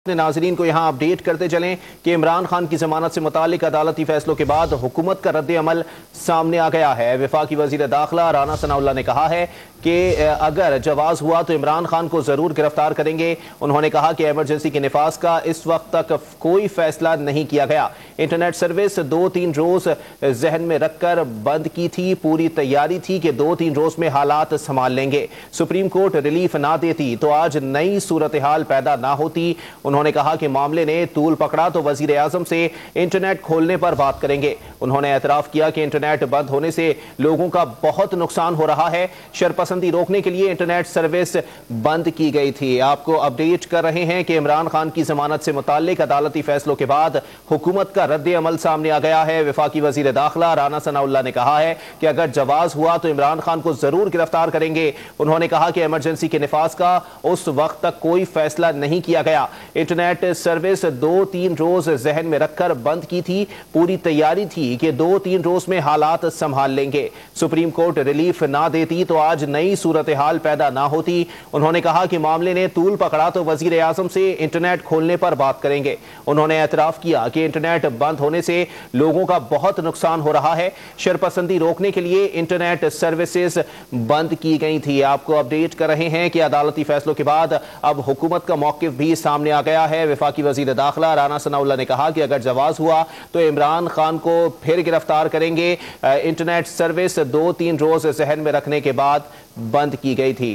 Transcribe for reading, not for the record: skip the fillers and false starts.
नाजरीन को यहाँ अपडेट करते चलें कि इमरान खान की जमानत से मुतालिक अदालती फैसलों के बाद हुकूमत का रद्द अमल सामने आ गया है। वफाकी वजीर दाखिला राना सनाउल्लाह ने कहा है कि अगर जवाज हुआ तो इमरान खान को जरूर गिरफ्तार करेंगे। उन्होंने कहा कि एमरजेंसी के निफाज का इस वक्त तक कोई फैसला नहीं किया गया। इंटरनेट सर्विस 2-3 रोज जहन में रखकर बंद की थी। पूरी तैयारी थी कि 2-3 रोज में हालात संभाल लेंगे। सुप्रीम कोर्ट रिलीफ ना देती तो आज नई सूरत हाल पैदा ना होती। उन्होंने कहा कि मामले ने तूल पकड़ा तो वजीर आजम से इंटरनेट खोलने पर बात करेंगे। उन्होंने एतराफ किया कि इंटरनेट बंद होने से लोगों का बहुत नुकसान हो रहा है। शरपसंदी रोकने के लिए इंटरनेट सर्विस बंद की गई थी। आपको अपडेट कर रहे हैं कि इमरान खान की जमानत से मुताल्लिक अदालती फैसलों के बाद हुकूमत का रद्द अमल सामने आ गया है। वफाकी वजीर दाखिला राना सनाउल्लाह ने कहा है कि अगर जवाज हुआ तो इमरान खान को जरूर गिरफ्तार करेंगे। उन्होंने कहा कि इमरजेंसी के निफाज का उस वक्त तक कोई फैसला नहीं किया गया। इंटरनेट सर्विस 2-3 रोज जहन में रखकर बंद की थी। पूरी तैयारी थी कि 2-3 रोज में हालात संभाल लेंगे। सुप्रीम कोर्ट रिलीफ ना देती तो आज नई सूरत हाल पैदा ना होती। उन्होंने कहा कि मामले ने तूल पकड़ा तो वजीर आजम से इंटरनेट खोलने पर बात करेंगे। उन्होंने एतराफ किया कि इंटरनेट बंद होने से लोगों का बहुत नुकसान हो रहा है। शरपसंदी रोकने के लिए इंटरनेट सर्विसेज बंद की गई थी। आपको अपडेट कर रहे हैं कि अदालती फैसलों के बाद अब हुकूमत का मौकिफ भी सामने आ गया है। वफाकी वजीर दाखिला राना सनाउल्लाह ने कहा कि अगर जवाज हुआ तो इमरान खान को फिर गिरफ्तार करेंगे। इंटरनेट सर्विस 2-3 रोज जहन में रखने के बाद बंद की गई थी।